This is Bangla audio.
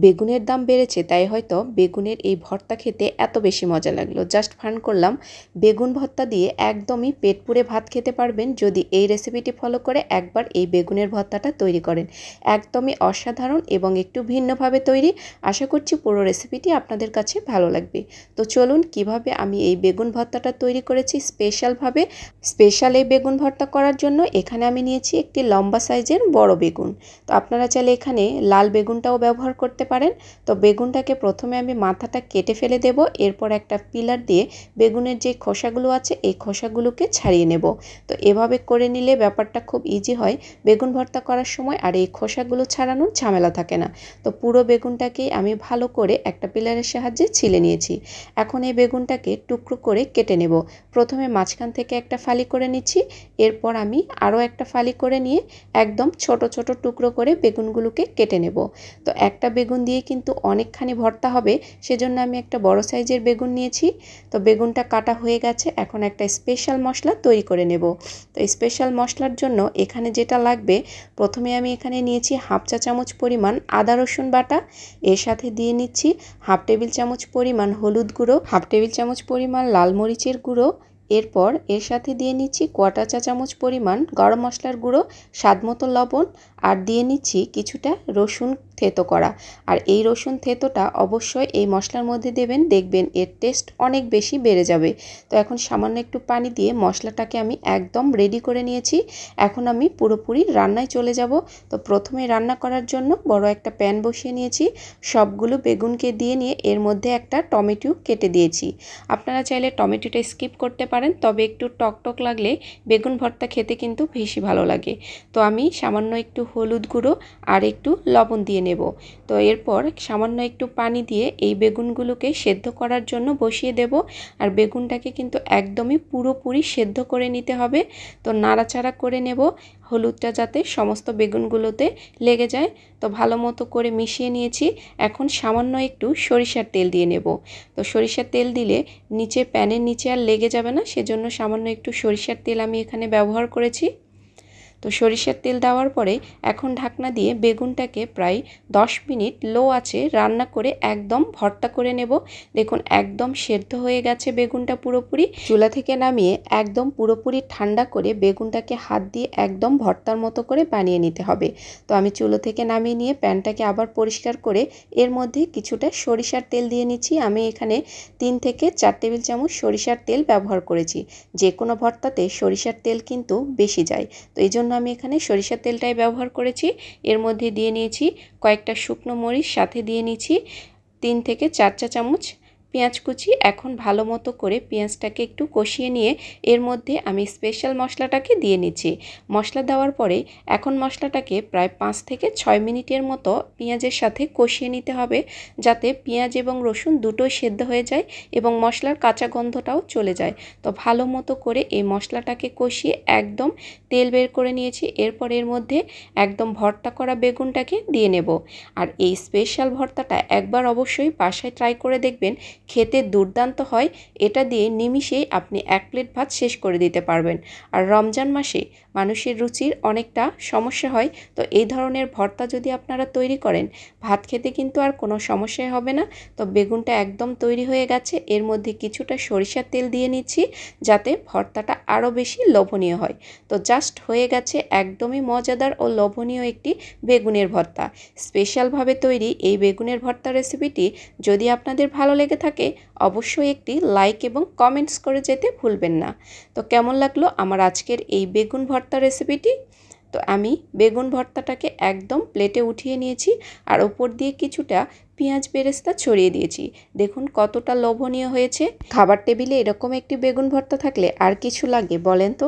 বেগুনের দাম বেড়েছে তাই হয়তো বেগুনের এই ভর্তা খেতে এত বেশি মজা লাগলো। জাস্ট ফান করলাম। বেগুন ভর্তা দিয়ে একদমই পেট পুড়ে ভাত খেতে পারবেন যদি এই রেসিপিটি ফলো করে একবার এই বেগুনের ভর্তাটা তৈরি করেন। একদমই অসাধারণ এবং একটু ভিন্নভাবে তৈরি। আশা করছি পুরো রেসিপিটি আপনাদের কাছে ভালো লাগবে। তো চলুন কিভাবে আমি এই বেগুন ভর্তাটা তৈরি করেছি স্পেশালভাবে। স্পেশাল এই বেগুন ভর্তা করার জন্য এখানে আমি নিয়েছি একটি লম্বা সাইজের বড় বেগুন। তো আপনারা চাইলে এখানে লাল বেগুনটাও ব্যবহার করতে পারেন। তো বেগুনটাকে প্রথমে আমি মাথাটা কেটে ফেলে দেব। এরপর একটা পিলার দিয়ে বেগুনের যে খোসাগুলো আছে এই খোসাগুলোকে ছাড়িয়ে নেব। তো এভাবে করে নিলে ব্যাপারটা খুব ইজি হয় বেগুন ভর্তা করার সময়, আর এই খোসাগুলো ছাড়ানোর ঝামেলা থাকে না। তো পুরো বেগুনটাকেই আমি ভালো করে একটা পিলারের সাহায্যে ছিলে নিয়েছি। এখন এই বেগুনটাকে টুকরো করে কেটে নেব। প্রথমে মাঝখান থেকে একটা ফালি করে নিচ্ছি, এরপর আমি আরও একটা ফালি করে নিয়ে একদম ছোট ছোট টুকরো করে বেগুনগুলোকে কেটে নেব। তো একটা বেগুন দিয়ে কিন্তু অনেকখানি ভর্তা হবে, সেজন্য আমি একটা বড় সাইজের বেগুন নিয়েছি। তো বেগুনটা কাটা হয়ে গেছে, এখন একটা স্পেশাল মশলা তৈরি করে নেব। তো স্পেশাল মশলার জন্য এখানে যেটা লাগবে, প্রথমে আমি এখানে নিয়েছি হাফ চা চামচ পরিমাণ আদা রসুন বাটা। এর সাথে দিয়ে নিচ্ছি হাফ টেবিল চামচ পরিমাণ হলুদ গুঁড়ো, হাফ টেবিল চামচ পরিমাণ লাল মরিচের গুঁড়ো। এরপর এর সাথে দিয়ে নিচ্ছি কোয়াটা চা চামচ পরিমাণ গরম মশলার গুঁড়ো, স্বাদমতো লবণ, আর দিয়ে নিচ্ছি কিছুটা রসুন থেতো করা। আর এই রসুন থেতোটা অবশ্যই এই মশলার মধ্যে দেবেন, দেখবেন এর টেস্ট অনেক বেশি বেড়ে যাবে। তো এখন সামান্য একটু পানি দিয়ে মশলাটাকে আমি একদম রেডি করে নিয়েছি। এখন আমি পুরোপুরি রান্নায় চলে যাব। তো প্রথমে রান্না করার জন্য বড় একটা প্যান বসিয়ে নিয়েছি। সবগুলো বেগুনকে দিয়ে নিয়ে এর মধ্যে একটা টমেটো কেটে দিয়েছি। আপনারা চাইলে টমেটোটা স্কিপ করতে পারেন, তবে একটু টক টক লাগলে বেগুন ভর্তা খেতে কিন্তু বেশি ভালো লাগে। তো আমি সামান্য একটু হলুদ গুঁড়ো আর একটু লবণ দিয়ে নেব। তো এরপর সামান্য একটু পানি দিয়ে এই বেগুনগুলোকে সেদ্ধ করার জন্য বসিয়ে দেব। আর বেগুনটাকে কিন্তু একদমই পুরোপুরি সেদ্ধ করে নিতে হবে। তো নাড়াচাড়া করে নেব, হলুদটা যাতে সমস্ত বেগুনগুলোতে লেগে যায়। তো ভালো মতো করে মিশিয়ে নিয়েছি। এখন সামান্য একটু সরিষার তেল দিয়ে নেব। তো সরিষার তেল দিলে নিচে প্যানের নিচে আর লেগে যাবে না, সেজন্য সামান্য একটু সরিষার তেল আমি এখানে ব্যবহার করেছি। তো সরিষার তেল দেওয়ার পরে এখন ঢাকনা দিয়ে বেগুনটাকে প্রায় 10 মিনিট লো আঁচে রান্না করে একদম ভর্তা করে নেব। দেখুন একদম সেদ্ধ হয়ে গেছে বেগুনটা পুরোপুরি। চুলা থেকে নামিয়ে একদম পুরোপুরি ঠান্ডা করে বেগুনটাকে হাত দিয়ে একদম ভর্তার মতো করে বানিয়ে নিতে হবে। তো আমি চুলো থেকে নামিয়ে নিয়ে প্যানটাকে আবার পরিষ্কার করে এর মধ্যে কিছুটা সরিষার তেল দিয়ে নিচ্ছি। আমি এখানে 3 থেকে 4 টেবিল চামচ সরিষার তেল ব্যবহার করেছি। যে কোনো ভর্তাতে সরিষার তেল কিন্তু বেশি যায়, তো এই জন্য আমি এখানে সরিষার তেলটাই ব্যবহার করেছি। এর মধ্যে দিয়ে নিয়েছি কয়েকটা শুকনো মরিচ, সাথে দিয়ে নিয়েছি 3 থেকে 4 চা চামচ পেঁয়াজ কুচি। এখন ভালো মতো করে পেঁয়াজটাকে একটু কষিয়ে নিয়ে এর মধ্যে আমি স্পেশাল মশলাটাকে দিয়ে নিচ্ছি। মশলা দেওয়ার পরে এখন মশলাটাকে প্রায় 5 থেকে 6 মিনিটের মতো পেঁয়াজের সাথে কষিয়ে নিতে হবে, যাতে পেঁয়াজ এবং রসুন দুটোই সেদ্ধ হয়ে যায় এবং মশলার কাঁচা গন্ধটাও চলে যায়। তো ভালো মতো করে এই মশলাটাকে কষিয়ে একদম তেল বের করে নিয়েছি। এরপর এর মধ্যে একদম ভর্তা করা বেগুনটাকে দিয়ে নেব। আর এই স্পেশাল ভর্তাটা একবার অবশ্যই বাসায় ট্রাই করে দেখবেন, খেতে দুর্দান্ত হয়। এটা দিয়ে নিমিষেই আপনি 1 প্লেট ভাত শেষ করে দিতে পারবেন। আর রমজান মাসে মানুষের রুচির অনেকটা সমস্যা হয়, তো এই ধরনের ভর্তা যদি আপনারা তৈরি করেন ভাত খেতে কিন্তু আর কোনো সমস্যাই হবে না। তো বেগুনটা একদম তৈরি হয়ে গেছে। এর মধ্যে কিছুটা সরিষার তেল দিয়ে নিচ্ছি যাতে ভর্তাটা আরও বেশি লোভনীয় হয়। তো জাস্ট হয়ে গেছে একদমই মজাদার ও লোভনীয় একটি বেগুনের ভর্তা। স্পেশালভাবে তৈরি এই বেগুনের ভর্তা রেসিপিটি যদি আপনাদের ভালো লেগে থাকে অবশ্যই একটি লাইক এবং কমেন্টস করে যেতে ভুলবেন না। তো কেমন লাগলো আমার আজকের এই বেগুন ভর্তা রেসিপিটি? তো আমি বেগুন ভর্তাটাকে একদম প্লেটে উঠিয়ে নিয়েছি আর ওপর দিয়ে কিছুটা পেঁয়াজ বেরেস্তা ছড়িয়ে দিয়েছি। দেখুন কতটা লোভনীয় হয়েছে। খাবার টেবিলে এরকম একটি বেগুন ভর্তা থাকলে আর কিছু লাগে বলেন তো?